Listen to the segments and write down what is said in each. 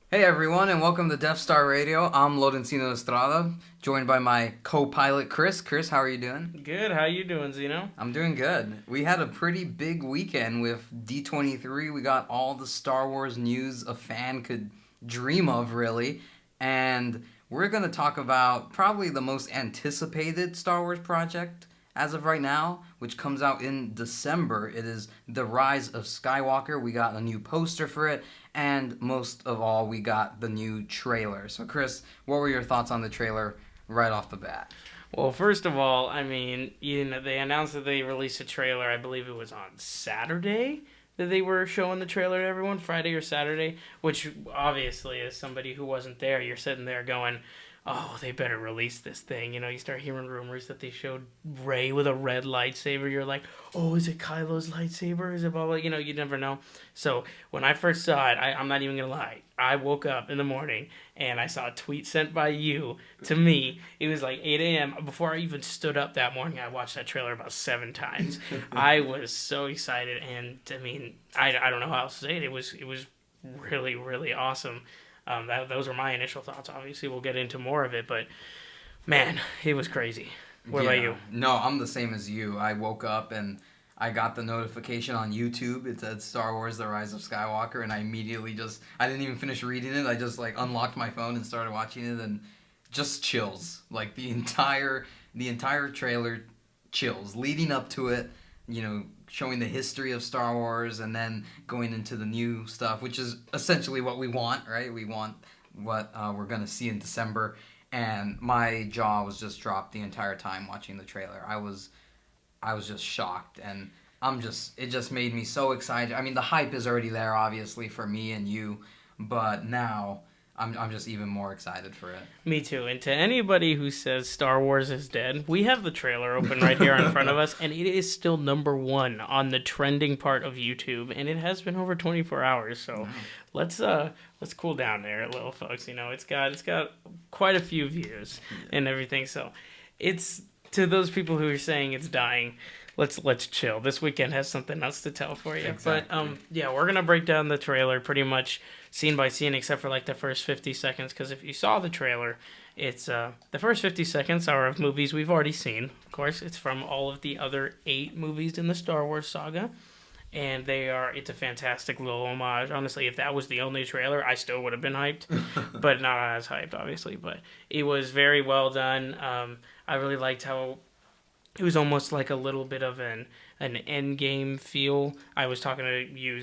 Hey everyone, and welcome to Death Star Radio. I'm Lorenzino Estrada, joined by my co-pilot Chris. Chris, how are you doing? Good. How you doing, Zeno? I'm doing good. We had a pretty big weekend with D23. We got all the Star Wars news a fan could dream of, really. And we're going to talk about probably the most anticipated Star Wars project as of right now, which comes out in December. It is The Rise of Skywalker. We got a new poster for it, and most of all, we got the new trailer. So, Chris, what were your thoughts on the trailer right off the bat? Well, first of all, they announced that they released a trailer. I believe it was on Saturday that they were showing the trailer to everyone, Friday or Saturday. Which obviously, as somebody who wasn't there, you're sitting there going, "Oh, they better release this thing." You start hearing rumors that they showed Rey with a red lightsaber. You're like, "Oh, is it Kylo's lightsaber? Is it blah blah?" You never know. So when I first saw it, I'm not even gonna lie. I woke up in the morning and I saw a tweet sent by you to me. It was like 8 a.m. Before I even stood up that morning, I watched that trailer about 7 times. I was so excited, and I don't know how else to say it. It was really really awesome. Those were my initial thoughts. Obviously, we'll get into more of it, but man, it was crazy. What about you? No, I'm the same as you. I woke up and I got the notification on YouTube. It said Star Wars: The Rise of Skywalker, and I immediately I didn't even finish reading it. I just like unlocked my phone and started watching it, and just chills. Like the entire trailer chills leading up to it. Showing the history of Star Wars and then going into the new stuff, which is essentially what we want, right? We want what we're gonna see in December, and my jaw was just dropped the entire time watching the trailer. I was just shocked, and it just made me so excited. I mean, the hype is already there, obviously, for me and you, but now I'm just even more excited for it. Me too. And to anybody who says Star Wars is dead, we have the trailer open right here in front of us, and it is still number one on the trending part of YouTube, and it has been over 24 hours. So Wow. let's cool down there, a little folks. It's got quite a few views and everything. So it's to those people who are saying it's dying. Let's chill. This weekend has something else to tell for you. Exactly. But yeah, we're gonna break down the trailer pretty much scene by scene, except for like the first 50 seconds. Because if you saw the trailer, it's the first 50 seconds are of movies we've already seen. Of course, it's from all of the other 8 movies in the Star Wars saga, and it's a fantastic little homage. Honestly, if that was the only trailer, I still would have been hyped, but not as hyped, obviously. But it was very well done. I really liked how it was almost like a little bit of an Endgame feel. I was talking to you,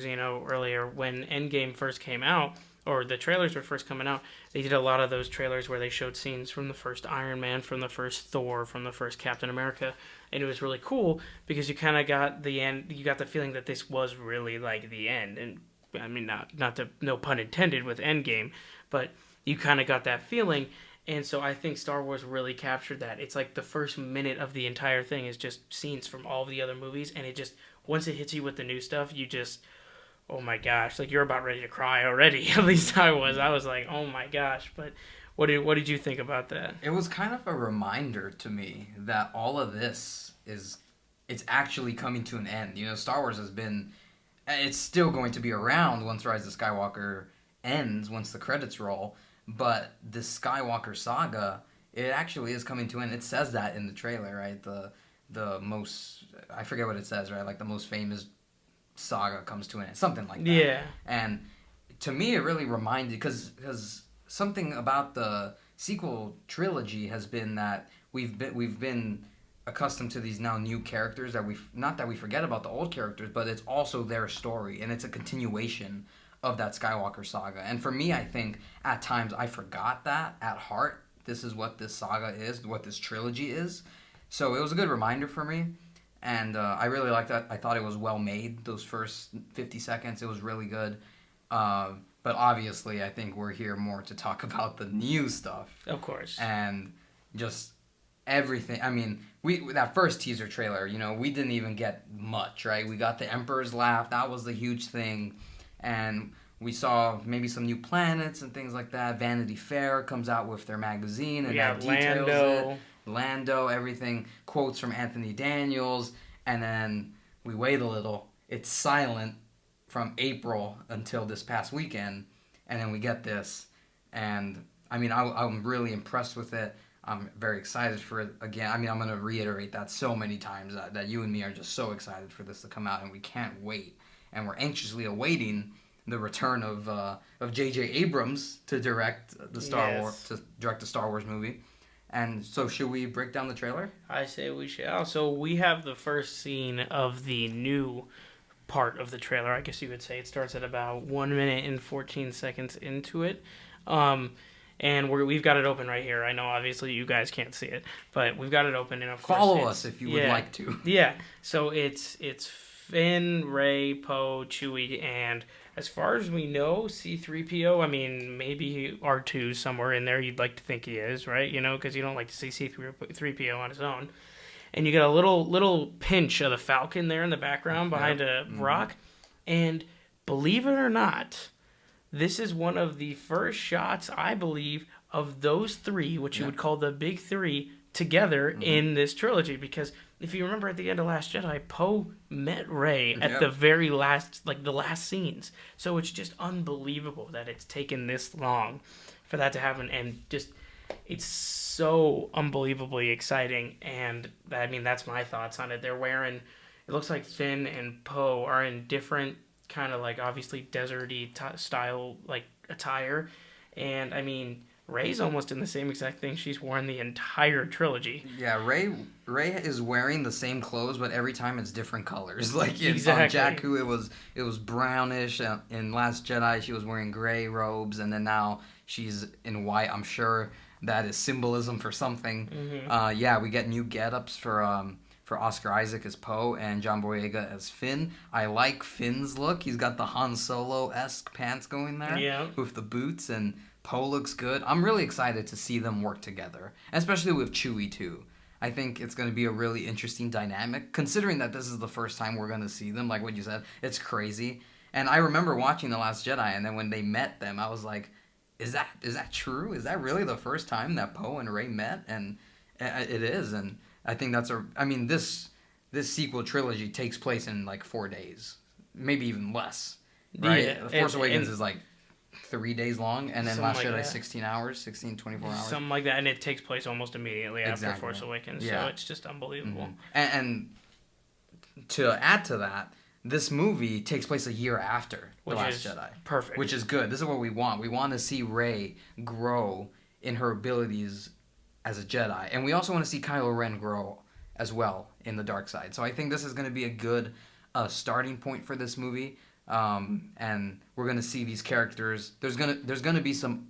earlier when Endgame first came out, or the trailers were first coming out. They did a lot of those trailers where they showed scenes from the first Iron Man, from the first Thor, from the first Captain America, and it was really cool because you kind of got the end. You got the feeling that this was really like the end, and I mean not to no pun intended with Endgame, but you kind of got that feeling. And so I think Star Wars really captured that. It's like the first minute of the entire thing is just scenes from all of the other movies, and it just once it hits you with the new stuff, you just oh my gosh, like you're about ready to cry already. At least I was. I was like, oh my gosh. But what did you think about that? It was kind of a reminder to me that all of this it's actually coming to an end. Star Wars it's still going to be around once Rise of Skywalker ends, once the credits roll, but the Skywalker saga, it actually is coming to an end. It says that in the trailer, right? The most, I forget what it says, right? Like the most famous saga comes to an end, something like that. Yeah. And to me, it really reminded, because something about the sequel trilogy has been that we've been accustomed to these now new characters that not that we forget about the old characters, but it's also their story, and it's a continuation of that Skywalker saga. And for me, I think at times I forgot that at heart. This is what this saga is, what this trilogy is. So it was a good reminder for me, and I really liked that. I thought it was well made. Those first 50 seconds, it was really good. But obviously, I think we're here more to talk about the new stuff Of course. and just everything. I mean, we that first teaser trailer, we didn't even get much, right? We got the Emperor's Laugh. That was the huge thing. And we saw maybe some new planets and things like that. Vanity Fair comes out with their magazine and that details Lando. it. Lando, everything, quotes from Anthony Daniels, and then we wait a little. It's silent from April until this past weekend, and then we get this, and I mean, I'm really impressed with it. I'm very excited for it again. I mean, I'm going to reiterate that so many times that you and me are just so excited for this to come out, and we can't wait. And we're anxiously awaiting the return of J.J. Abrams to direct the Star Wars movie. And so, should we break down the trailer? I say we shall. So we have the first scene of the new part of the trailer. I guess you could say it starts at about 1 minute and 14 seconds into it. And we've got it open right here. I know, obviously, you guys can't see it, but we've got it open. And of course, follow us if you would like to. Yeah. So it's Finn, Rey, Poe, Chewie, and as far as we know, C-3PO. I mean, maybe R2 somewhere in there. You'd like to think he is, right? You know, because you don't like to see C-3PO on his own. And you get a little pinch of the Falcon there in the background behind a rock. And believe it or not, this is one of the first shots, I believe, of those three, which you would call the big three, together in this trilogy. Because if you remember at the end of Last Jedi, Poe met Rey at the very last, like the last scenes. So it's just unbelievable that it's taken this long for that to happen. And just, it's so unbelievably exciting. And I mean, that's my thoughts on it. They're wearing, it looks like Finn and Poe are in different kind of like obviously deserty style like attire. And I mean, Rey's almost in the same exact thing she's worn the entire trilogy. Yeah, Rey is wearing the same clothes, but every time it's different colors. Like on Jakku, it was brownish. In Last Jedi, she was wearing gray robes, and then now she's in white. I'm sure that is symbolism for something. Yeah, we get new get-ups for Oscar Isaac as Poe and John Boyega as Finn. I like Finn's look. He's got the Han Solo-esque pants going there with the boots, and Poe looks good. I'm really excited to see them work together, especially with Chewie too. I think it's going to be a really interesting dynamic, considering that this is the first time we're going to see them. Like what you said, it's crazy. And I remember watching The Last Jedi, and then when they met them, I was like, is that true? Is that really the first time that Poe and Rey met? And it is, and I think this sequel trilogy takes place in like 4 days, maybe even less, right? Yeah, The Force Awakens is like 3 days long, and then Last Jedi 24 hours. Something like that, and it takes place almost immediately after Force Awakens, so it's just unbelievable. And to add to that, this movie takes place a year after The Last Jedi. Perfect. Which is good. This is what we want. We want to see Rey grow in her abilities as a Jedi. And we also want to see Kylo Ren grow as well in the dark side. So I think this is going to be a good starting point for this movie. And we're going to see these characters. There's going to be some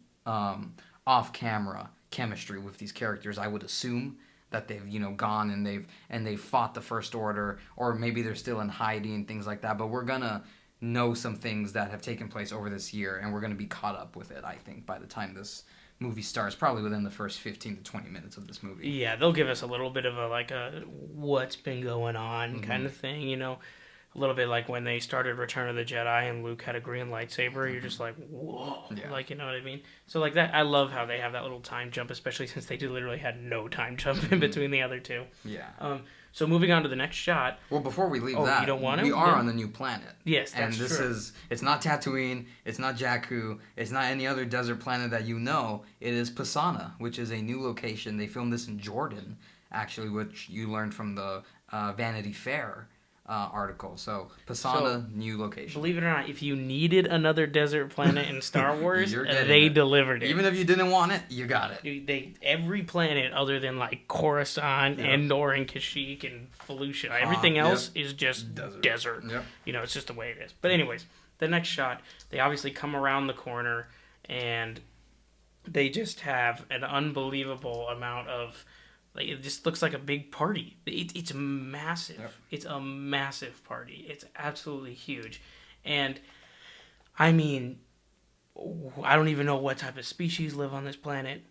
off-camera chemistry with these characters, I would assume, that they've gone and they've fought the First Order, or maybe they're still in hiding, things like that. But we're gonna know some things that have taken place over this year, and we're gonna be caught up with it, I think, by the time this movie starts, probably within the first 15 to 20 minutes of this movie. Yeah, they'll give us a little bit of a what's been going on kind of thing, a little bit like when they started Return of the Jedi and Luke had a green lightsaber. You're just like, whoa, like, you know what I mean? So like that, I love how they have that little time jump, especially since they literally had no time jump in between the other two. Yeah. So moving on to the next shot. Well, before we leave that, you don't want to? We are on the new planet. Yes, that's true. And it's not Tatooine, it's not Jakku, it's not any other desert planet that you know. It is Pisana, which is a new location. They filmed this in Jordan, actually, which you learned from the Vanity Fair article. So Pisana, new location. Believe it or not, if you needed another desert planet in Star Wars, they delivered it. Even if you didn't want it, you got it. Every planet other than like Coruscant, Endor, and Kashyyyk, and Felucia, everything else is just desert. Yep. It's just the way it is. But anyways, the next shot, they obviously come around the corner, and they just have an unbelievable amount of. Like, it just looks like a big party. It's massive. Yep. It's a massive party. It's absolutely huge. And, I mean, I don't even know what type of species live on this planet,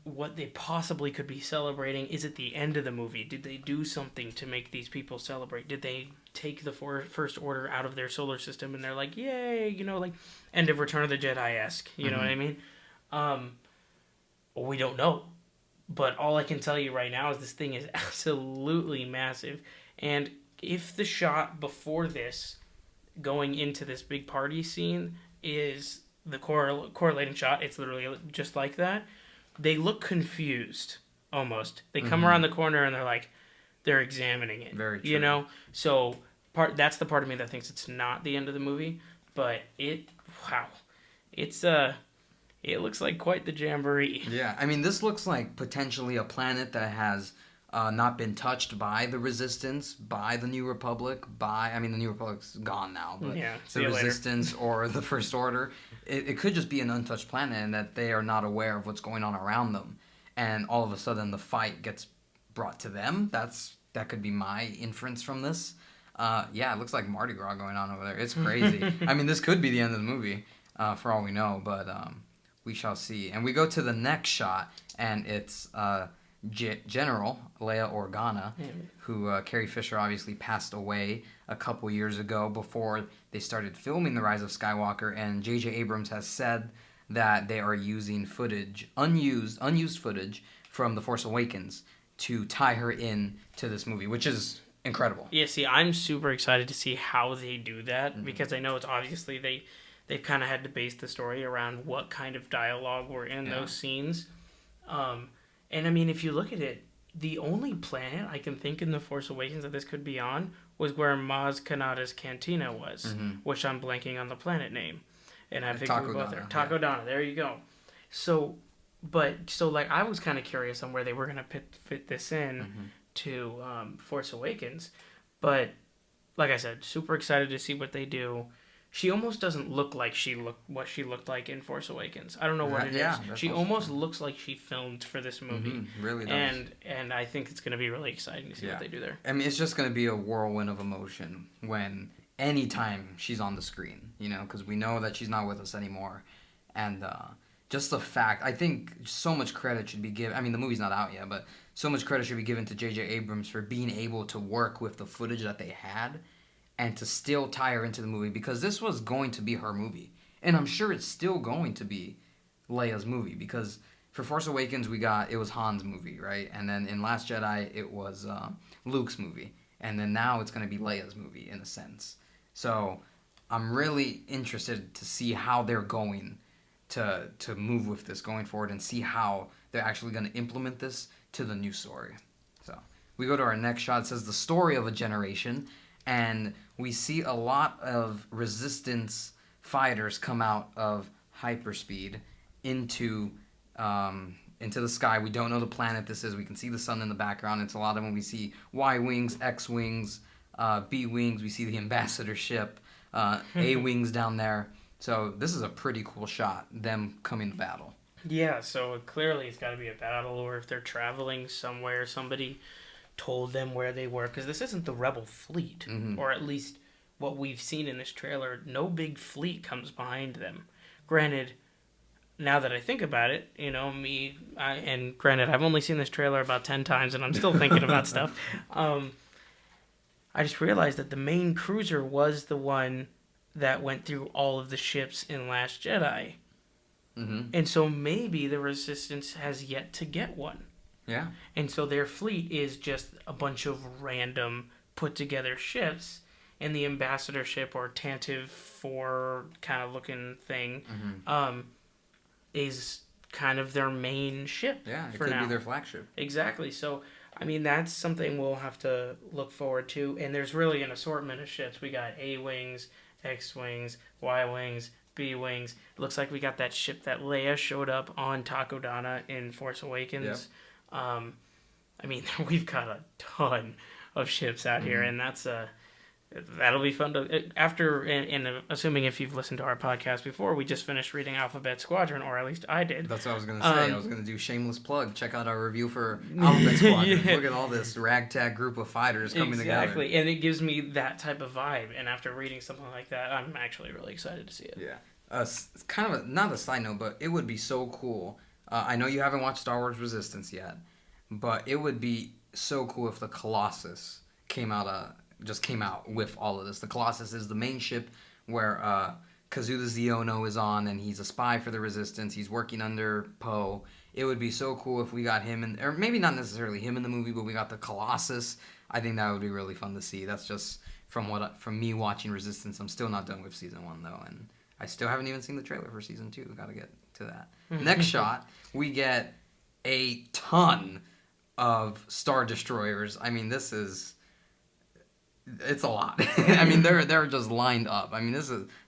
what they possibly could be celebrating. Is it the end of the movie? Did they do something to make these people celebrate? Did they take the First Order out of their solar system and they're like, yay, like end of Return of the Jedi-esque, you know what I mean? We don't know. But all I can tell you right now is this thing is absolutely massive. And if the shot before this, going into this big party scene, is the correlating shot, it's literally just like that. They look confused almost. They come around the corner and they're examining it. Very true. You know, so that's the part of me that thinks it's not the end of the movie, but it's it looks like quite the jamboree. Yeah, I mean, this looks like potentially a planet that has not been touched by the Resistance, by the New Republic, the New Republic's gone now, but the Resistance or the First Order. It could just be an untouched planet and that they are not aware of what's going on around them. And all of a sudden the fight gets brought to them. That could be my inference from this. It looks like Mardi Gras going on over there. It's crazy. I mean, this could be the end of the movie, for all we know, but we shall see. And we go to the next shot, and it's General Leia Organa, who Carrie Fisher obviously passed away a couple years ago before they started filming The Rise of Skywalker, and J.J. Abrams has said that they are using footage, unused footage from The Force Awakens to tie her in to this movie, which is incredible. Yeah, see, I'm super excited to see how they do that, because I know it's obviously they've kind of had to base the story around what kind of dialogue were in those scenes. And I mean, if you look at it, the only planet I can think in The Force Awakens that this could be on was where Maz Kanata's cantina was, which I'm blanking on the planet name. And I think we both there. Takodana, there you go. So I was kind of curious on where they were going to fit this in to Force Awakens. But like I said, super excited to see what they do. She almost doesn't look like what she looked like in Force Awakens. I don't know what it is. She almost looks like she filmed for this movie. Really does. And I think it's going to be really exciting to see what they do there. I mean, it's just going to be a whirlwind of emotion anytime she's on the screen, because we know that she's not with us anymore. And just the fact, I think so much credit should be given. I mean, the movie's not out yet, but so much credit should be given to J.J. Abrams for being able to work with the footage that they had and to still tie her into the movie, because this was going to be her movie. And I'm sure it's still going to be Leia's movie, because for Force Awakens, it was Han's movie, right? And then in Last Jedi, it was Luke's movie. And then now it's going to be Leia's movie, in a sense. So I'm really interested to see how they're going to move with this going forward and see how they're actually going to implement this to the new story. So we go to our next shot. It says the story of a generation. And we see a lot of Resistance fighters come out of hyperspeed into the sky. We don't know the planet this is. We can see the sun in the background. It's a lot of when we see Y-wings, X-wings, B-wings. We see the ambassador ship, A-wings down there. So this is a pretty cool shot, them coming to battle. Yeah, so clearly it's got to be a battle, or if they're traveling somewhere, somebody told them where they were, because this isn't the Rebel fleet, or at least what we've seen in this trailer. No big fleet comes behind them. Granted, now that I think about it, and granted, I've only seen this trailer about 10 times, and I'm still thinking about stuff. I just realized that the main cruiser was the one that went through all of the ships in Last Jedi. And so maybe the Resistance has yet to get one. Yeah. And so their fleet is just a bunch of random put-together ships, and the ambassador ship, or Tantive 4 kind of looking thing, is kind of their main ship. Yeah, it could be their flagship. Exactly. So, I mean, that's something we'll have to look forward to. And there's really an assortment of ships. We got A-wings, X-wings, Y-wings, B-wings. It looks like we got that ship that Leia showed up on Takodana in Force Awakens. Yep. I mean, we've got a ton of ships out here, and that'll be fun to assuming if you've listened to our podcast before, we just finished reading Alphabet Squadron, or at least I did. That's what I was going to say. I was going to do shameless plug. Check out our review for Alphabet Squadron. Look at all this ragtag group of fighters coming together. Exactly, and it gives me that type of vibe. And after reading something like that, I'm actually really excited to see it. Yeah, kind of not a side note, but it would be so cool. I know you haven't watched Star Wars Resistance yet, but it would be so cool if the Colossus came out with all of this. The Colossus is the main ship where Kazuda Xiono is on, and he's a spy for the Resistance. He's working under Poe. It would be so cool if we got him or maybe not necessarily him in the movie, but we got the Colossus. I think that would be really fun to see. That's just from me watching Resistance. I'm still not done with season 1 though, and I still haven't even seen the trailer for season 2. Got to get to that. Next shot, we get a ton of Star Destroyers. I mean, it's a lot. I mean, they're just lined up. I mean,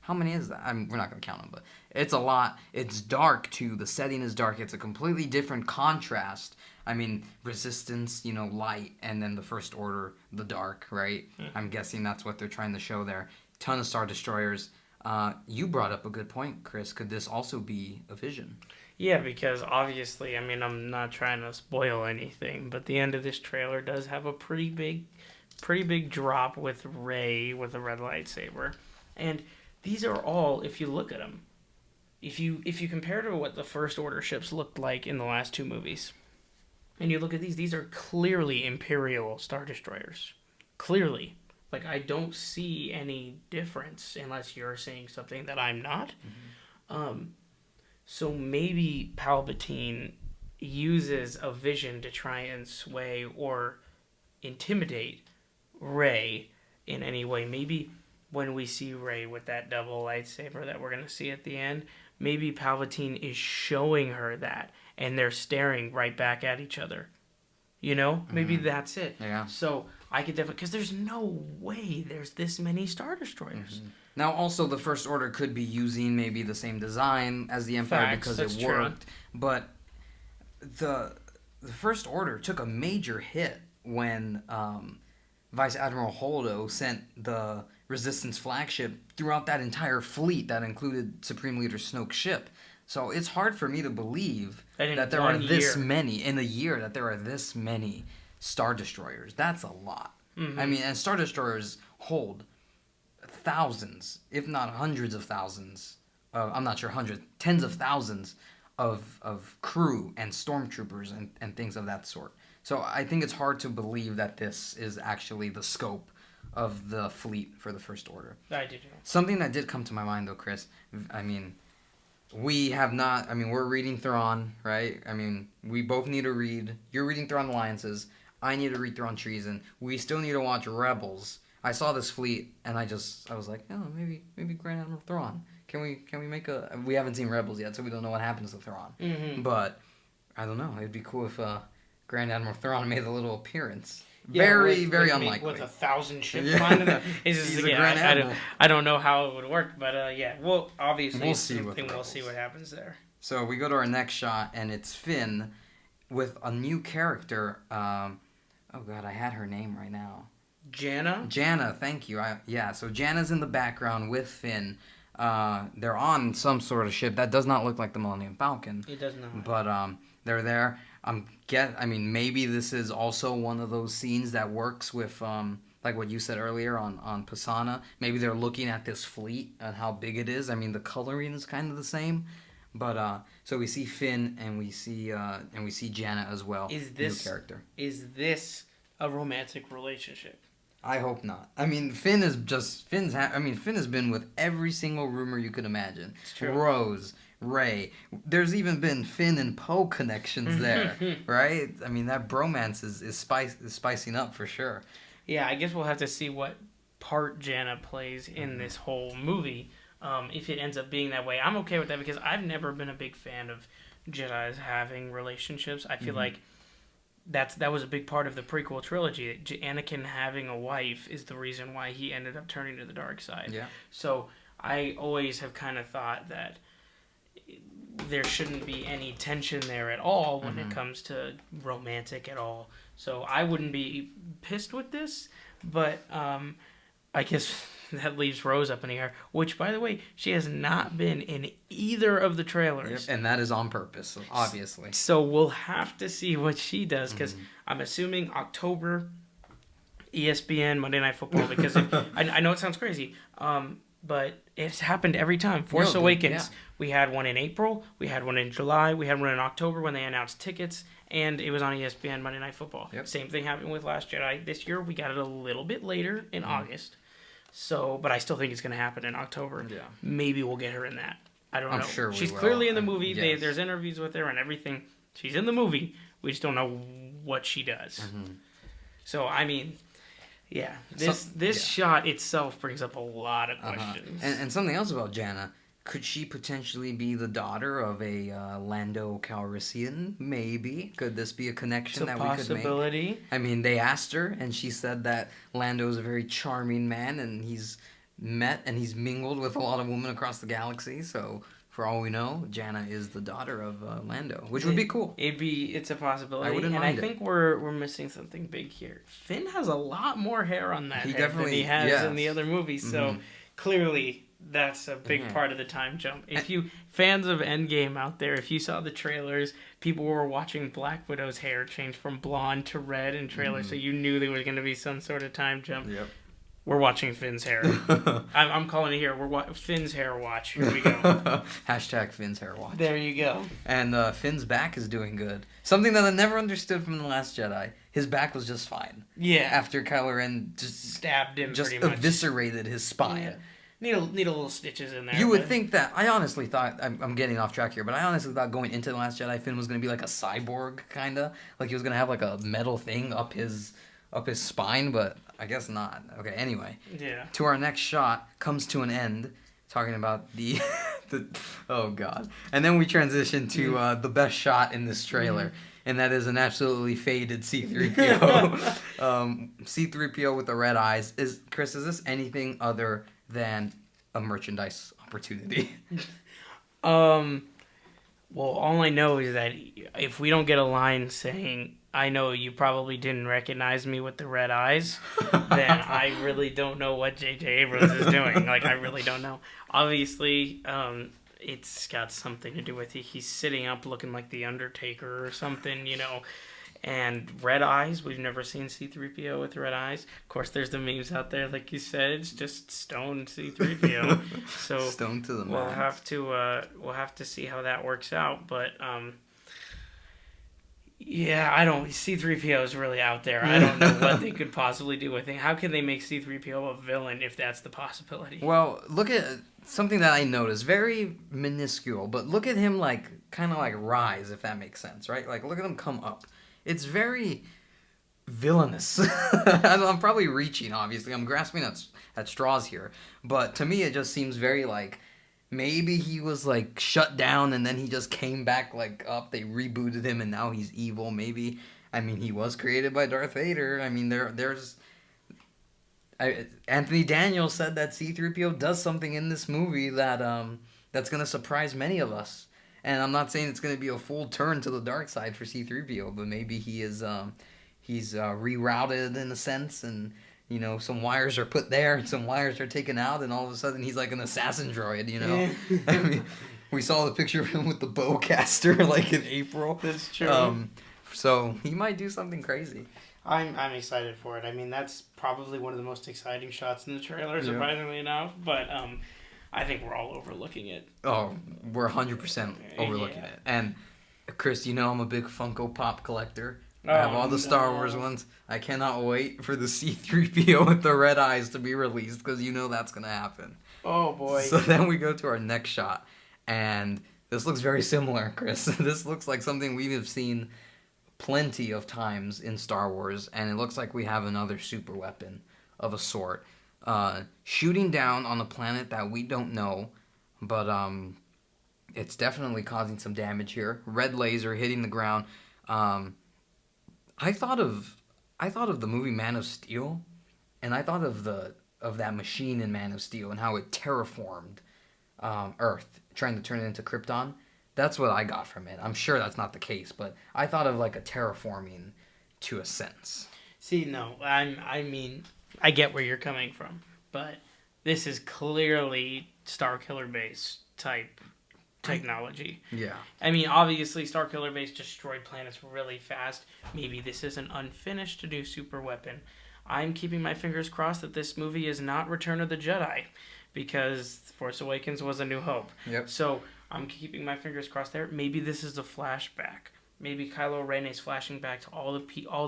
how many is that? We're not going to count them, but it's a lot. It's dark, too. The setting is dark. It's a completely different contrast. I mean, Resistance, light, and then the First Order, the dark, right? I'm guessing that's what they're trying to show there. Ton of Star Destroyers. You brought up a good point, Chris. Could this also be a vision? Yeah, because obviously, I mean, I'm not trying to spoil anything, but the end of this trailer does have a pretty big drop with Rey with a red lightsaber. And these are all, if you look at them, if you compare to what the First Order ships looked like in the last 2 movies, and you look at these are clearly Imperial Star Destroyers. Clearly. Like, I don't see any difference unless you're seeing something that I'm not. So maybe Palpatine uses a vision to try and sway or intimidate Rey in any way. Maybe when we see Rey with that double lightsaber that we're going to see at the end, maybe Palpatine is showing her that, and they're staring right back at each other. Maybe that's it. Yeah. So I could definitely, because there's no way there's this many Star Destroyers. Now, also, the First Order could be using maybe the same design as the Empire because it worked. True. But the First Order took a major hit when Vice Admiral Holdo sent the Resistance flagship throughout that entire fleet that included Supreme Leader Snoke's ship. So it's hard for me to believe that there are this many, in a year, that there are this many Star Destroyers. That's a lot. I mean, and Star Destroyers hold thousands, if not hundreds of thousands, I'm not sure hundreds, tens of thousands of crew and stormtroopers and things of that sort. So I think it's hard to believe that this is actually the scope of the fleet for the First Order. I did. Something that did come to my mind, though, Chris, I mean, we're reading Thrawn, right? I mean, we both need to read. You're reading Thrawn Alliances. I need to read Thrawn Treason. We still need to watch Rebels. I saw this fleet, and I was like, oh, maybe Grand Admiral Thrawn. Can we make a... We haven't seen Rebels yet, so we don't know what happens to Thrawn. But, I don't know. It'd be cool if Grand Admiral Thrawn made a little appearance. Yeah, very unlikely. With 1,000 ships behind him. He's a Grand Admiral. I don't know how it would work, but well, obviously, we'll see what happens there. So we go to our next shot, and it's Finn with a new character. Oh God, I had her name right now. Janna, thank you. So Janna's in the background with Finn. They're on some sort of ship that does not look like the Millennium Falcon. It does not. But they're there. Maybe this is also one of those scenes that works with like what you said earlier on Pisana. Maybe they're looking at this fleet and how big it is. I mean, the coloring is kind of the same. But so we see Finn and we see Janna as well. New character. Is this a romantic relationship? I hope not. I mean, Finn has been with every single rumor you could imagine. It's true. Rose, Rey. There's even been Finn and Poe connections there, right? I mean, that bromance is spicing up for sure. Yeah, I guess we'll have to see what part Janna plays in this whole movie. If it ends up being that way, I'm okay with that because I've never been a big fan of Jedis having relationships. I feel like that was a big part of the prequel trilogy. Anakin having a wife is the reason why he ended up turning to the dark side. Yeah. So I always have kind of thought that there shouldn't be any tension there at all when it comes to romantic at all. So I wouldn't be pissed with this, but I guess that leaves Rose up in the air, which, by the way, she has not been in either of the trailers. Yep, and that is on purpose, obviously. So we'll have to see what she does, because I'm assuming October, ESPN, Monday Night Football, because I know it sounds crazy, but it's happened every time. Force Awakens, we had one in April, we had one in July, we had one in October when they announced tickets, and it was on ESPN, Monday Night Football. Yep. Same thing happened with Last Jedi. This year, we got it a little bit later in August. So, but I still think it's going to happen in October. Yeah. Maybe we'll get her in that. I don't know. I'm sure She's will. clearly in the movie. Yes. There's interviews with her and everything. She's in the movie. We just don't know what she does. So, I mean, this shot itself brings up a lot of questions. And something else about Janna, Could she potentially be the daughter of a Lando Calrissian? Maybe. Could this be a connection It's a that we could make? possibility. I mean, they asked her, and she said that Lando is a very charming man, and he's mingled with a lot of women across the galaxy. So, for all we know, Janna is the daughter of Lando, which would be cool. It's a possibility. I wouldn't and mind I think we're missing something big here. Finn has a lot more hair on that head than he has in the other movies. So clearly, that's a big part of the time jump. If you fans of Endgame out there, if you saw the trailers, people were watching Black Widow's hair change from blonde to red in trailers, so you knew there was going to be some sort of time jump. Yep. We're watching Finn's hair. I'm calling it here. Finn's hair watch. Here we go. Hashtag Finn's hair watch. There you go. And Finn's back is doing good. Something that I never understood from The Last Jedi. His back was just fine. Yeah. After Kylo Ren just stabbed him, just pretty much. eviscerated his spine. Yeah. Need a little stitches in there. You would think that. I honestly thought, I'm getting off track here, but I honestly thought going into The Last Jedi, Finn was going to be like a cyborg, kind of. Like he was going to have like a metal thing up his spine, but I guess not. Okay, anyway. Yeah. To our next shot comes to an end, talking about the oh god. And then we transition to the best shot in this trailer, and that is an absolutely faded C-3PO. C-3PO with the red eyes. Chris, is this anything other than a merchandise opportunity? Well, all I know is that if we don't get a line saying, I know you probably didn't recognize me with the red eyes, then I really don't know what J.J. Abrams is doing. Like, I really don't know. Obviously, it's got something to do with he's sitting up looking like the Undertaker or something, you know. And red eyes, we've never seen C-3PO with red eyes. Of course, there's the memes out there, like you said, it's just stone C-3PO. So stone to the max. We'll have to see how that works out. But C-3PO is really out there. I don't know what they could possibly do with it. How can they make C-3PO a villain if that's the possibility? Well, look at something that I noticed, very minuscule, but look at him like kind of like rise, if that makes sense, right? Like look at him come up. It's very villainous. I'm probably reaching, obviously. I'm grasping at straws here. But to me, it just seems very like, maybe he was like shut down and then he just came back like up. They rebooted him and now he's evil. Maybe, I mean, he was created by Darth Vader. I mean, Anthony Daniels said that C-3PO does something in this movie that that's going to surprise many of us. And I'm not saying it's going to be a full turn to the dark side for C-3PO, but maybe he is he's rerouted in a sense, and you know some wires are put there and some wires are taken out, and all of a sudden he's like an assassin droid. You know, yeah. I mean, we saw the picture of him with the bowcaster like in April. That's true. So he might do something crazy. I'm excited for it. I mean, that's probably one of the most exciting shots in the trailer, surprisingly enough. But I think we're all overlooking it. Oh, we're 100% overlooking it. And Chris, you know I'm a big Funko Pop collector. I have all the Star Wars ones. I cannot wait for the C-3PO with the red eyes to be released because you know that's going to happen. Oh, boy. So then we go to our next shot. And this looks very similar, Chris. This looks like something we have seen plenty of times in Star Wars. And it looks like we have another super weapon of a sort. Shooting down on a planet that we don't know, but it's definitely causing some damage here. Red laser hitting the ground. I thought of the movie Man of Steel, and I thought of that machine in Man of Steel and how it terraformed Earth, trying to turn it into Krypton. That's what I got from it. I'm sure that's not the case, but I thought of like a terraforming to a sense. See, no, I mean, I get where you're coming from, but this is clearly Starkiller Base type technology. Yeah. I mean, obviously, Starkiller Base destroyed planets really fast. Maybe this is an unfinished new super weapon. I'm keeping my fingers crossed that this movie is not Return of the Jedi, because Force Awakens was A New Hope. Yep. So I'm keeping my fingers crossed there. Maybe this is a flashback. Maybe Kylo Ren is flashing back to all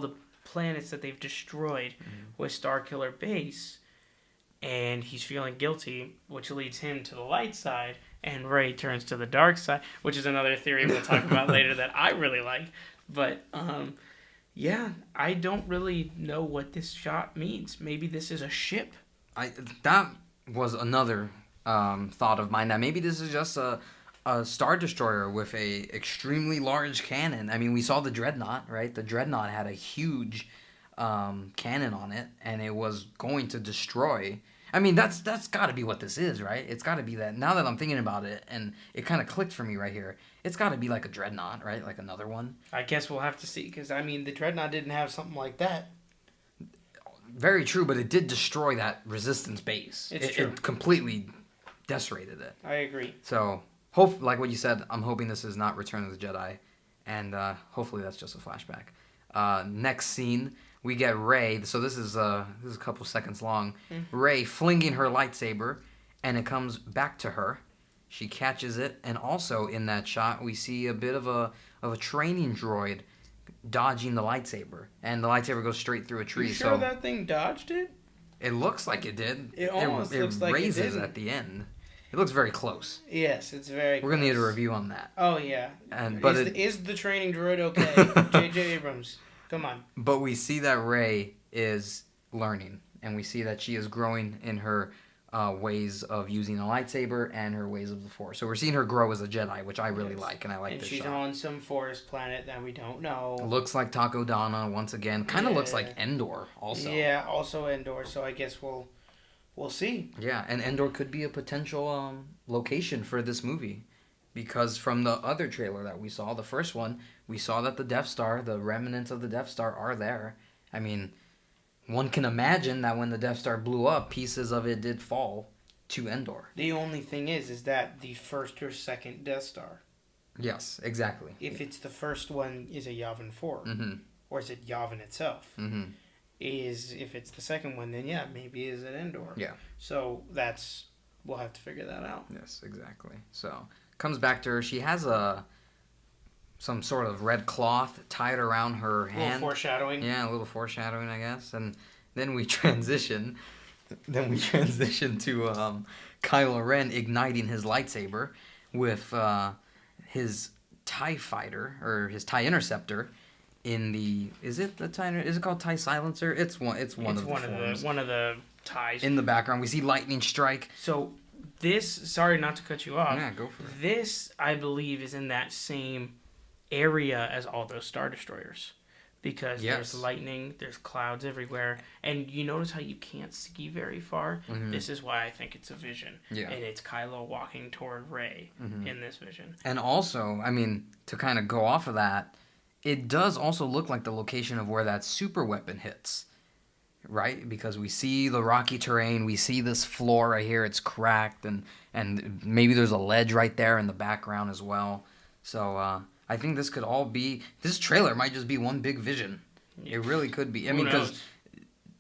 the planets that they've destroyed with Starkiller Base, and he's feeling guilty, which leads him to the light side, and Rey turns to the dark side, which is another theory we'll talk about later that I really like. But yeah, I don't really know what this shot means. Maybe this is a ship. That was another thought of mine that maybe this is just a Star Destroyer with a extremely large cannon. I mean, we saw the Dreadnought, right? The Dreadnought had a huge cannon on it, and it was going to destroy. I mean, that's got to be what this is, right? It's got to be that. Now that I'm thinking about it, and it kind of clicked for me right here, it's got to be like a Dreadnought, right? Like another one. I guess we'll have to see, because, I mean, the Dreadnought didn't have something like that. Very true, but it did destroy that resistance base. It's true. It completely desecrated it. I agree. So, like what you said, I'm hoping this is not Return of the Jedi, and hopefully that's just a flashback. Next scene, we get Rey. So this is a couple seconds long. Rey flinging her lightsaber, and it comes back to her. She catches it, and also in that shot, we see a bit of a training droid dodging the lightsaber, and the lightsaber goes straight through a tree. You sure that thing dodged it? It looks like it did. It almost looks like it raises didn't. at the end. It looks very close. Yes, it's very. We're gonna need a review on that. Oh yeah. Is the training droid okay? J.J. Abrams, come on. But we see that Rey is learning, and we see that she is growing in her ways of using a lightsaber and her ways of the Force. So we're seeing her grow as a Jedi, which I really like, and I like this shot. And she's on some forest planet that we don't know. Looks like Takodana once again. Kind of looks like Endor also. Yeah, also Endor. So I guess we'll see. Yeah, and Endor could be a potential location for this movie. Because from the other trailer that we saw, the first one, we saw that the Death Star, the remnants of the Death Star are there. I mean, one can imagine that when the Death Star blew up, pieces of it did fall to Endor. The only thing is that the first or second Death Star. Yes, exactly. If it's the first one, is a Yavin 4. Mm-hmm. Or is it Yavin itself? Mm-hmm. If it's the second one, then yeah, maybe is it Endor. Yeah. So we'll have to figure that out. Yes, exactly. So, comes back to her. She has some sort of red cloth tied around her hand. A little foreshadowing. Yeah, a little foreshadowing, I guess. And then we transition. To Kylo Ren igniting his lightsaber with his TIE fighter or his TIE interceptor in the. Is it called TIE silencer? It's one of the TIEs. In the background, we see lightning strike. So this. Sorry, not to cut you off. Yeah, go for it. This, I believe, is in that same area as all those Star Destroyers, because there's lightning, there's clouds everywhere, and you notice how you can't see very far. Mm-hmm. This is why I think it's a vision, and it's Kylo walking toward Rey in this vision. And also, I mean, to kind of go off of that, it does also look like the location of where that super weapon hits, right? Because we see the rocky terrain, we see this floor right here, it's cracked, and maybe there's a ledge right there in the background as well. So I think this could all be. This trailer might just be one big vision. It really could be. I mean, because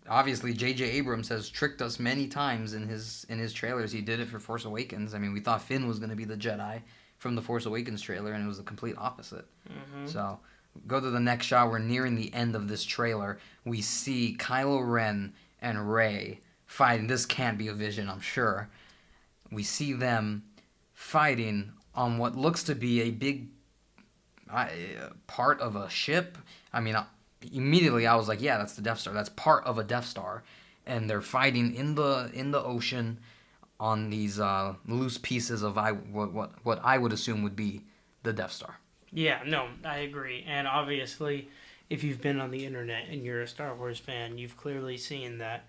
obviously J.J. Abrams has tricked us many times in his trailers. He did it for Force Awakens. I mean, we thought Finn was going to be the Jedi from the Force Awakens trailer, and it was the complete opposite. Mm-hmm. So, go to the next shot. We're nearing the end of this trailer. We see Kylo Ren and Rey fighting. This can't be a vision, I'm sure. We see them fighting on what looks to be a big part of a ship. I mean, immediately I was like, yeah, that's the Death Star. That's part of a Death Star. And they're fighting in the ocean on these loose pieces of what I would assume would be the Death Star. Yeah, no, I agree. And obviously, if you've been on the internet and you're a Star Wars fan, you've clearly seen that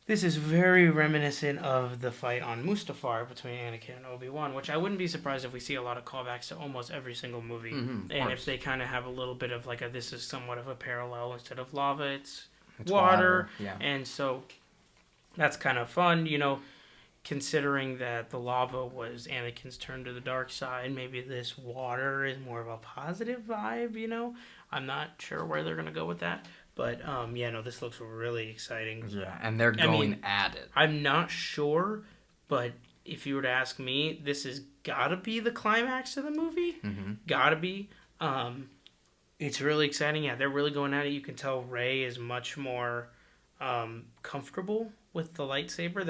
this is very reminiscent of the fight on Mustafar between Anakin and Obi-Wan, which I wouldn't be surprised if we see a lot of callbacks to almost every single movie. Mm-hmm, and if they kind of have a little bit of this is somewhat of a parallel. Instead of lava, it's water. Yeah. And so that's kind of fun, considering that the lava was Anakin's turn to the dark side. Maybe this water is more of a positive vibe, I'm not sure where they're going to go with that. But, this looks really exciting. Yeah, and they're going at it. I'm not sure, but if you were to ask me, this has got to be the climax of the movie. Mm-hmm. Got to be. It's really exciting. Yeah, they're really going at it. You can tell Rey is much more comfortable with the lightsaber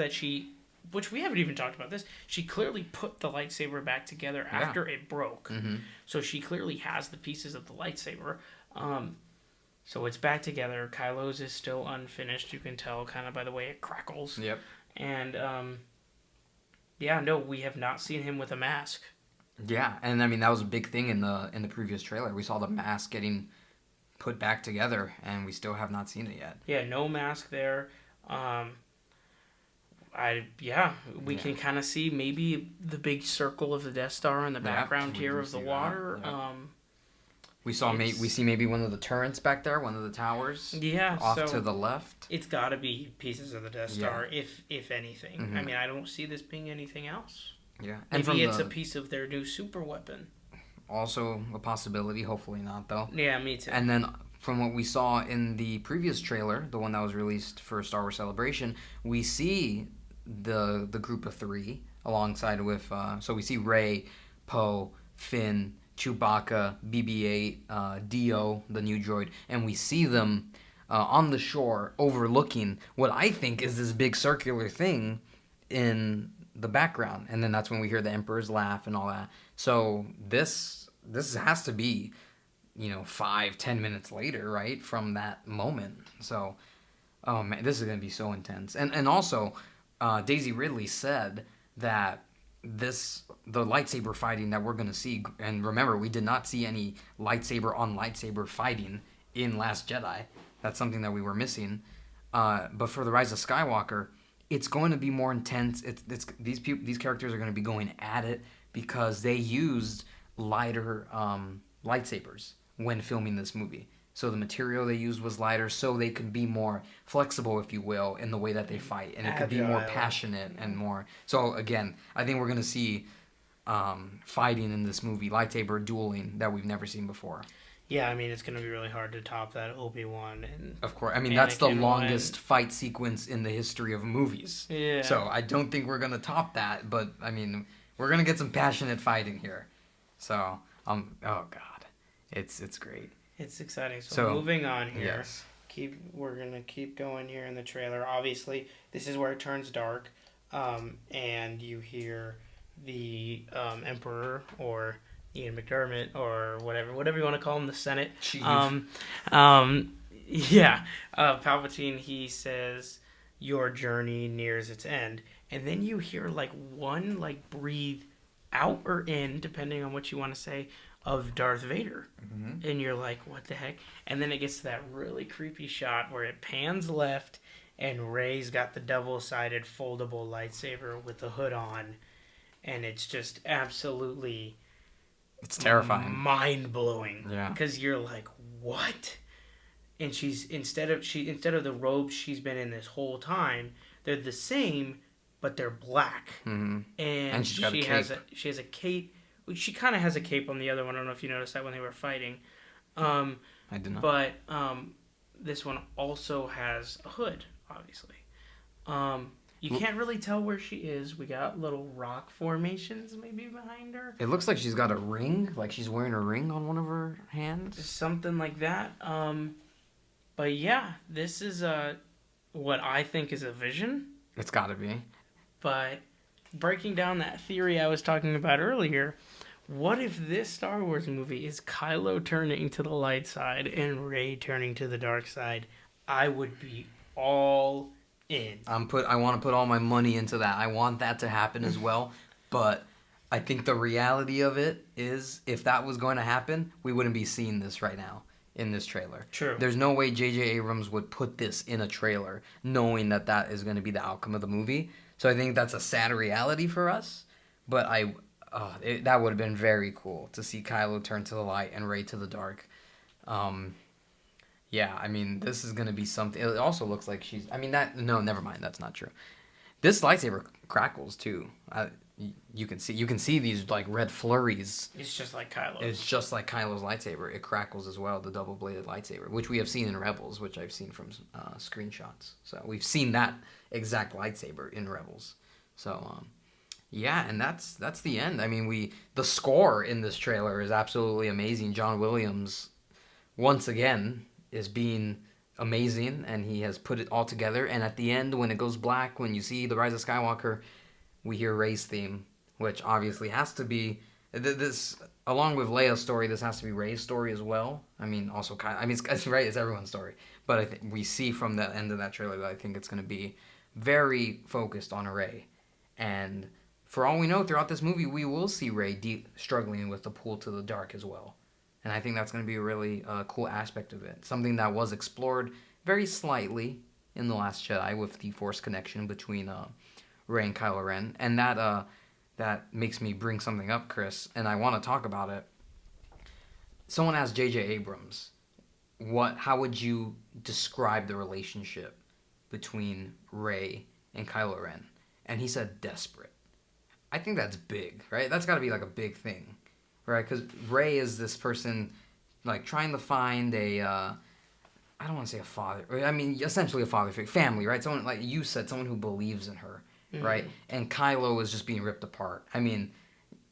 which we haven't even talked about this. She clearly put the lightsaber back together after it broke. Mm-hmm. So she clearly has the pieces of the lightsaber. So it's back together. Kylo's is still unfinished. You can tell kind of by the way it crackles. Yep. And Yeah, no, we have not seen him with a mask. Yeah, and I mean that was a big thing in the previous trailer. We saw the mask getting put back together, and we still have not seen it yet. Yeah, no mask there. Um, we Yeah. can kind of see maybe the big circle of the Death Star in the Yeah, background we here do of the see that, water. yeah. We see maybe one of the turrets back there, one of the towers. Yeah, off so to the left. it's got to be pieces of the Death Star, if anything. Mm-hmm. I mean, I don't see this being anything else. Yeah, and Maybe it's a piece of their new super weapon. Also a possibility. Hopefully not, though. Yeah, me too. And then from what we saw in the previous trailer, the one that was released for Star Wars Celebration, we see the group of three alongside with. So we see Rey, Poe, Finn, Chewbacca, BB-8, Dio, the new droid, and we see them on the shore overlooking what I think is this big circular thing in the background, and then that's when we hear the Emperor's laugh and all that. So this has to be, 5-10 minutes later, right, from that moment. So, oh man, this is gonna be so intense. And also, Daisy Ridley said that the lightsaber fighting that we're gonna see, and remember, we did not see any lightsaber on lightsaber fighting in Last Jedi. That's something that we were missing. But for the Rise of Skywalker, it's going to be more intense. These characters are going to be going at it because they used lighter lightsabers when filming this movie. So the material they used was lighter, so they could be more flexible, if you will, in the way that they fight, and it could be more passionate and more. So again, I think we're going to see fighting in this movie, lightsaber dueling that we've never seen before. Yeah, I mean, it's going to be really hard to top that Obi-Wan. And of course. I mean, that's the longest fight sequence in the history of movies. Yeah. So I don't think we're going to top that, but, I mean, we're going to get some passionate fighting here. So, oh, God. It's great. It's exciting. So moving on here. Yes. We're going to keep going here in the trailer. Obviously, this is where it turns dark, and you hear the Emperor or Ian McDermott or whatever you want to call him, the Senate. Chief. Palpatine, he says, your journey nears its end. And then you hear one breathe out or in, depending on what you want to say, of Darth Vader. Mm-hmm. And you're like, what the heck? And then it gets to that really creepy shot where it pans left and Rey's got the double-sided foldable lightsaber with the hood on. And it's just absolutely... It's terrifying. Mind-blowing. Yeah. Because you're like, what? And she's instead of the robes she's been in this whole time, they're the same, but they're black. Mm-hmm. And she's got a cape. She has a cape. She kind of has a cape on the other one. I don't know if you noticed that when they were fighting. I did not. But this one also has a hood, obviously. You can't really tell where she is. We got little rock formations maybe behind her. It looks like she's got a ring, like she's wearing a ring on one of her hands. Something like that. But yeah, this is what I think is a vision. It's got to be. But breaking down that theory I was talking about earlier, what if this Star Wars movie is Kylo turning to the light side and Rey turning to the dark side? I would be all in. I want to put all my money into that. I want that to happen as well. But I think the reality of it is, if that was going to happen, we wouldn't be seeing this right now in this trailer. True. There's no way J.J. Abrams would put this in a trailer knowing that is going to be the outcome of the movie. So I think that's a sad reality for us. But that would have been very cool to see Kylo turn to the light and Rey to the dark. Yeah, I mean, this is going to be something. It also looks like she's... I mean, no, never mind. That's not true. This lightsaber crackles, too. You can see these, red flurries. It's just like Kylo's. It's just like Kylo's lightsaber. It crackles as well, the double-bladed lightsaber, which we have seen in Rebels, which I've seen from screenshots. So we've seen that exact lightsaber in Rebels. So, yeah, and that's the end. I mean, the score in this trailer is absolutely amazing. John Williams, once again, is being amazing, and he has put it all together. And at the end, when it goes black, when you see the Rise of Skywalker, we hear Rey's theme, which obviously has to be this, along with Leia's story. This has to be Rey's story as well. I mean, also it's right. It's everyone's story, but I think we see from the end of that trailer that I think it's going to be very focused on Rey, and for all we know, throughout this movie, we will see Rey struggling with the pull to the dark as well. And I think that's going to be a really cool aspect of it. Something that was explored very slightly in The Last Jedi with the Force connection between Rey and Kylo Ren. And that makes me bring something up, Chris, and I want to talk about it. Someone asked J.J. Abrams, how would you describe the relationship between Rey and Kylo Ren? And he said desperate. I think that's big, right? That's got to be like a big thing, right? Because Rey is this person, like, trying to find a, I don't want to say a father, I mean, essentially a father figure, family, right? Someone, like you said, someone who believes in her, right? And Kylo is just being ripped apart. I mean,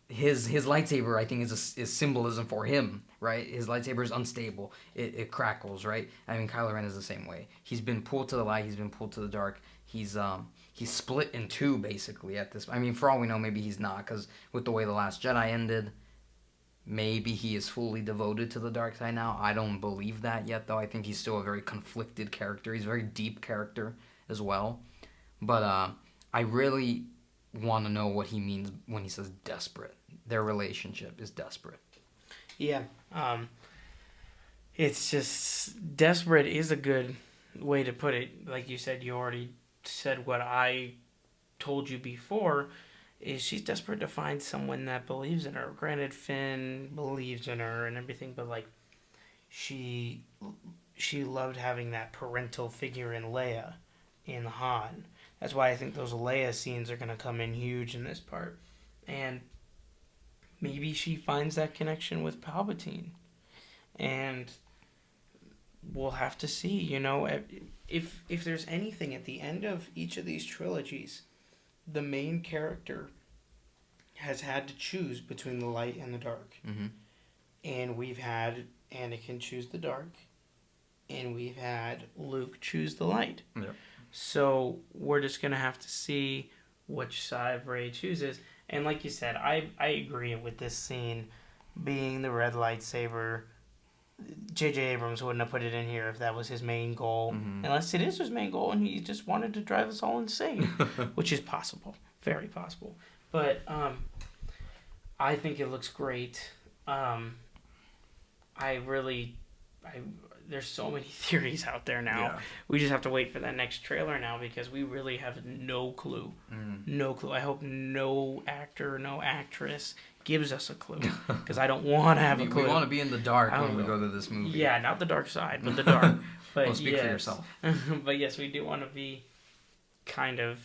his lightsaber, I think, is symbolism for him, right? His lightsaber is unstable. It crackles, right? I mean, Kylo Ren is the same way. He's been pulled to the light. He's been pulled to the dark. He's split in two, basically, at this. I mean, for all we know, maybe he's not, because with the way The Last Jedi ended, maybe he is fully devoted to the dark side now. I don't believe that yet, though. I think he's still a very conflicted character. He's a very deep character as well. But I really want to know what he means when he says desperate. Their relationship is desperate. Yeah. It's just, desperate is a good way to put it. Like you said, you already said what I told you before, is she's desperate to find someone that believes in her. Granted, Finn believes in her and everything, but like, she loved having that parental figure in Leia, in Han. That's why I think those Leia scenes are going to come in huge in this part. And maybe she finds that connection with Palpatine. And we'll have to see, you know, if there's anything at the end of each of these trilogies, the main character has had to choose between the light and the dark. Mm-hmm. And we've had Anakin choose the dark, and we've had Luke choose the light. Yep. So we're just going to have to see which side Rey chooses. And like you said, I agree with this scene being the red lightsaber. J.J. Abrams wouldn't have put it in here if that was his main goal. Mm-hmm. Unless it is his main goal and he just wanted to drive us all insane. Which is possible. Very possible. But I think it looks great. There's so many theories out there now. Yeah. We just have to wait for that next trailer now because we really have no clue. No clue. I hope no actor, no actress gives us a clue because I don't want to have a clue. We want to be in the dark when we go to this movie. Yeah, not the dark side, but the dark. But well, speak for yourself. But yes, we do want to be kind of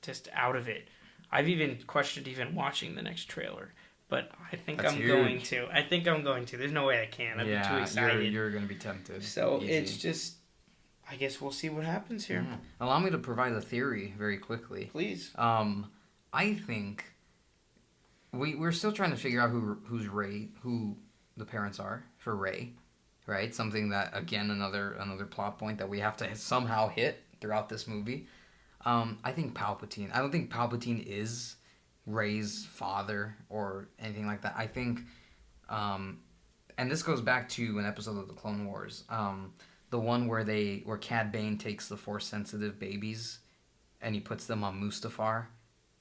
just out of it. I've even questioned even watching the next trailer. But I think That's I'm huge. going to. I think I'm going to. There's no way I can. I'd be too excited. You're going to be tempted. So Easy. it's just, I guess we'll see what happens here. Yeah. Allow me to provide a theory very quickly. Please. I think we're still trying to figure out who's Rey, who the parents are for Rey, right? Something that, again, another plot point that we have to somehow hit throughout this movie. I think Palpatine. I don't think Palpatine is Rey's father or anything like that. I think, and this goes back to an episode of the Clone Wars, the one where Cad Bane takes the Force-sensitive babies and he puts them on Mustafar,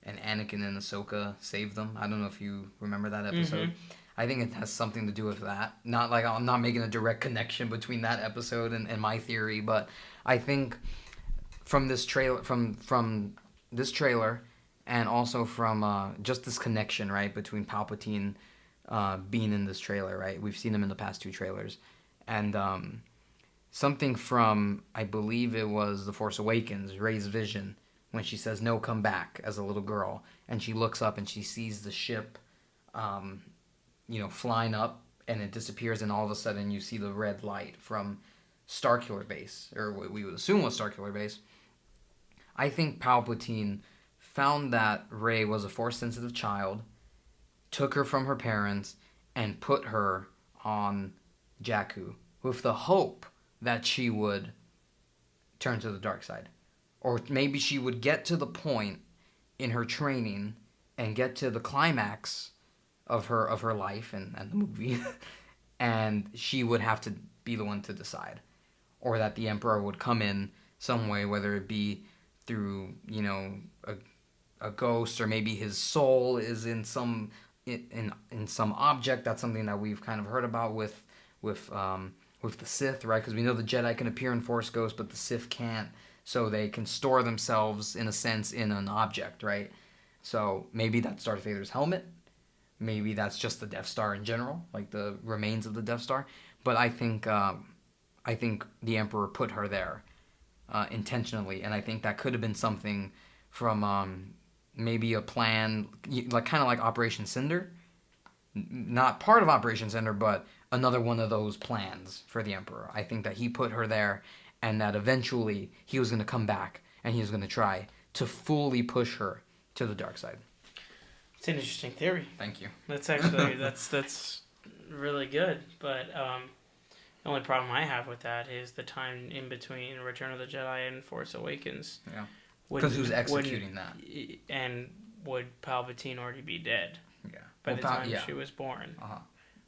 and Anakin and Ahsoka save them. I don't know if you remember that episode. Mm-hmm. I think it has something to do with that. Not like I'm not making a direct connection between that episode and my theory, but I think from this trailer, from this trailer. And also from just this connection, right, between Palpatine being in this trailer, right? We've seen him in the past two trailers. And something from, I believe it was The Force Awakens, Rey's vision, when she says, "No, come back," as a little girl. And she looks up and she sees the ship, flying up, and it disappears, and all of a sudden you see the red light from Starkiller Base, or what we would assume was Starkiller Base. I think Palpatine found that Rey was a Force-sensitive child, took her from her parents, and put her on Jakku with the hope that she would turn to the dark side. Or maybe she would get to the point in her training and get to the climax of her life and the movie, and she would have to be the one to decide. Or that the Emperor would come in some way, whether it be through, a a ghost, or maybe his soul is in some some object. That's something that we've kind of heard about with the Sith, right? Because we know the Jedi can appear in Force ghosts, but the Sith can't. So they can store themselves, in a sense, in an object, right? So maybe that's Darth Vader's helmet. Maybe that's just the Death Star in general, like the remains of the Death Star. But I think the Emperor put her there intentionally, and I think that could have been something from maybe a plan, like kind of like Operation Cinder. Not part of Operation Cinder, but another one of those plans for the Emperor. I think that he put her there, and that eventually he was going to come back and he was going to try to fully push her to the dark side. It's an interesting theory. Thank you. That's actually that's really good. But the only problem I have with that is the time in between Return of the Jedi and Force Awakens. Yeah. Because who's executing that? And would Palpatine already be dead? Yeah. By the time she was born.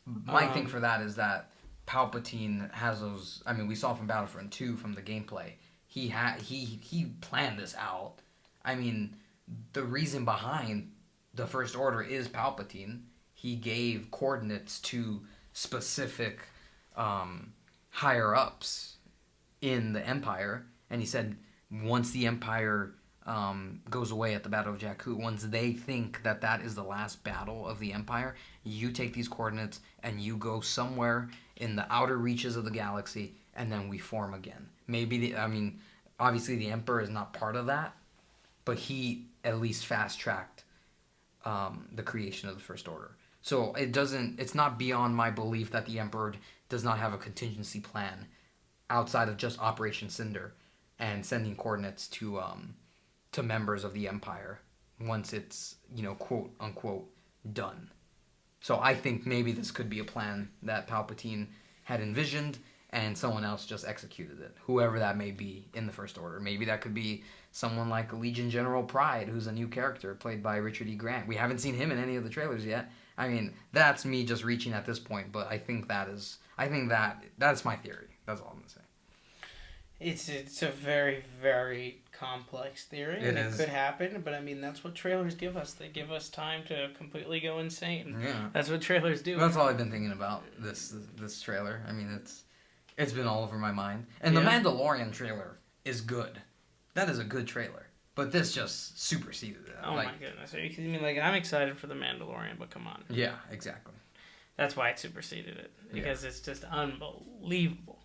My thing for that is that Palpatine has those. I mean, we saw from Battlefront 2 from the gameplay. He planned this out. I mean, the reason behind the First Order is Palpatine. He gave coordinates to specific higher ups in the Empire, and he said once the Empire goes away at the Battle of Jakku, once they think that that is the last battle of the Empire, you take these coordinates and you go somewhere in the outer reaches of the galaxy, and then we form again. Maybe obviously the Emperor is not part of that, but he at least fast-tracked the creation of the First Order. So it's not beyond my belief that the Emperor does not have a contingency plan outside of just Operation Cinder and sending coordinates to members of the Empire once it's, quote unquote, done. So I think maybe this could be a plan that Palpatine had envisioned and someone else just executed it, whoever that may be in the First Order. Maybe that could be someone like Legion General Pride, who's a new character played by Richard E. Grant. We haven't seen him in any of the trailers yet. I mean, that's me just reaching at this point, but I think that's my theory. That's all I'm gonna say. It's a very, very complex theory, and it could happen, but I mean, that's what trailers give us. They give us time to completely go insane. Yeah. That's what trailers do. That's all I've been thinking about this trailer. I mean, it's been all over my mind. And the Mandalorian trailer is good. That is a good trailer. But this just superseded it. Oh my goodness. I mean, I'm excited for The Mandalorian, but come on. Yeah, exactly. That's why it superseded it. Because it's just unbelievable.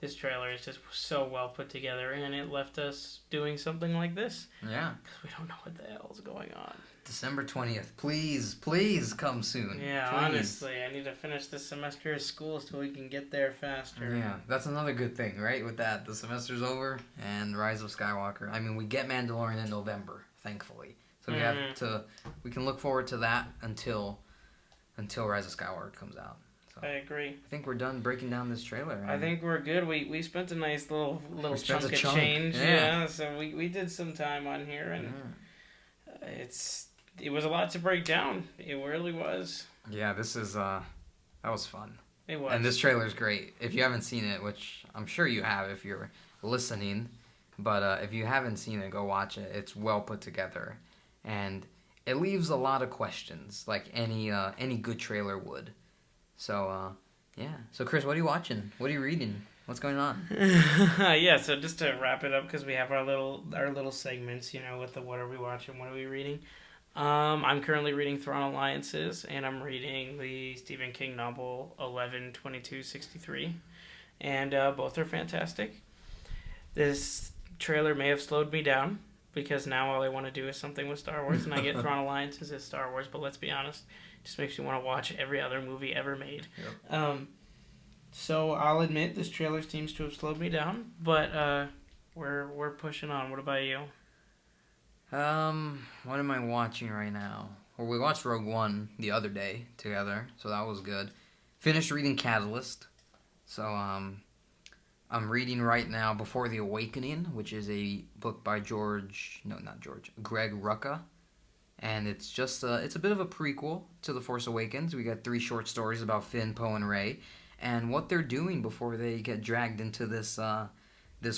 This trailer is just so well put together, and it left us doing something like this. Yeah. Because we don't know what the hell's going on. December 20th. Please come soon. Yeah, please. Honestly, I need to finish this semester of school so we can get there faster. Yeah, that's another good thing, right? With that, the semester's over, and Rise of Skywalker. I mean, we get Mandalorian in November, thankfully. So we can look forward to that until Rise of Skywalker comes out. So I agree. I think we're done breaking down this trailer. I think we're good. We spent a nice little chunk of change. Yeah. So we did some time on here, and it was a lot to break down. It really was. Yeah, that was fun. It was. And this trailer's great. If you haven't seen it, which I'm sure you have if you're listening, but if you haven't seen it, go watch it. It's well put together, and it leaves a lot of questions, like any good trailer would. So, yeah. So, Chris, what are you watching? What are you reading? What's going on? Yeah, so just to wrap it up, because we have our little segments, with the what are we watching, what are we reading. I'm currently reading Thrawn Alliances, and I'm reading the Stephen King novel 11/22/63, and both are fantastic. This trailer may have slowed me down, because now all I want to do is something with Star Wars, and I get Thrawn Alliances as Star Wars, but let's be honest, it just makes me want to watch every other movie ever made. Yep. So I'll admit this trailer seems to have slowed me down, but we're pushing on. What about you? What am I watching right now? Well, we watched Rogue One the other day together, so that was good. Finished reading Catalyst, so I'm reading right now Before the Awakening, which is a book by Greg Rucka. And it's just it's a bit of a prequel to The Force Awakens. We got 3 short stories about Finn, Poe, and Rey, and what they're doing before they get dragged into this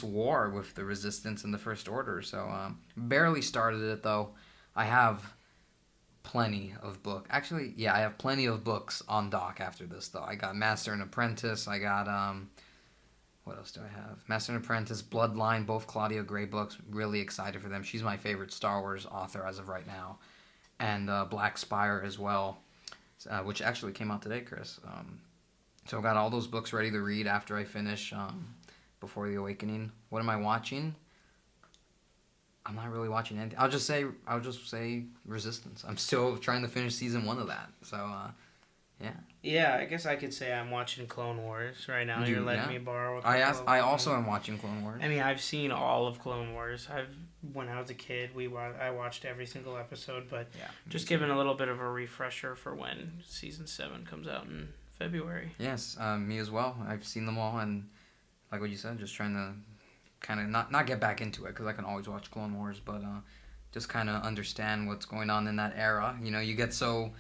war with the Resistance and the First Order. So barely started it though, I have plenty of book. Actually, yeah, I have plenty of books on dock after this though. I got Master and Apprentice. I got what else do I have? Master and Apprentice, Bloodline, both Claudia Gray books. Really excited for them. She's my favorite Star Wars author as of right now. And Black Spire as well, which actually came out today, Chris. So I've got all those books ready to read after I finish Before the Awakening. What am I watching? I'm not really watching anything. I'll just say Resistance. I'm still trying to finish season 1 of that. So, yeah. Yeah, I guess I could say I'm watching Clone Wars right now. You're letting me borrow. I also am watching Clone Wars. I mean, I've seen all of Clone Wars. When I was a kid, I watched every single episode, but just giving a little bit of a refresher for when season 7 comes out in February. Yes, me as well. I've seen them all, and like what you said, just trying to kind of not get back into it because I can always watch Clone Wars, but just kind of understand what's going on in that era. You know, you get so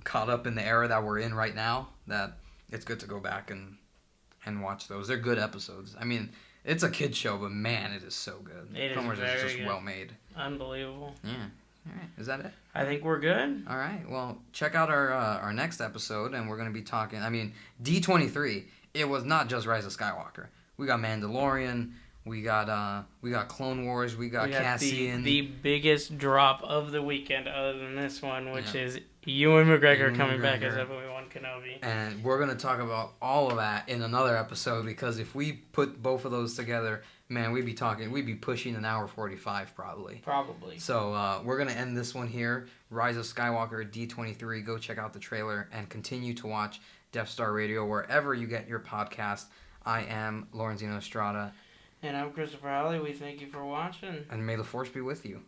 caught up in the era that we're in right now that it's good to go back and watch those. They're good episodes. I mean, it's a kid's show, but man, it is so good. Clone Wars is just well made. Unbelievable. Yeah. All right. Is that it? I think we're good. All right. Well, check out our next episode, and we're going to be talking. I mean, D23. It was not just Rise of Skywalker. We got Mandalorian. We got Clone Wars. We got Cassian. The biggest drop of the weekend, other than this one, which is Ewan McGregor coming back as Obi-Wan Kenobi. And we're gonna talk about all of that in another episode because if we put both of those together, man, we'd be pushing an hour 45 probably. Probably. So we're gonna end this one here. Rise of Skywalker D23. Go check out the trailer and continue to watch Death Star Radio wherever you get your podcast. I am Lorenzino Estrada. And I'm Christopher Halley. We thank you for watching. And may the Force be with you.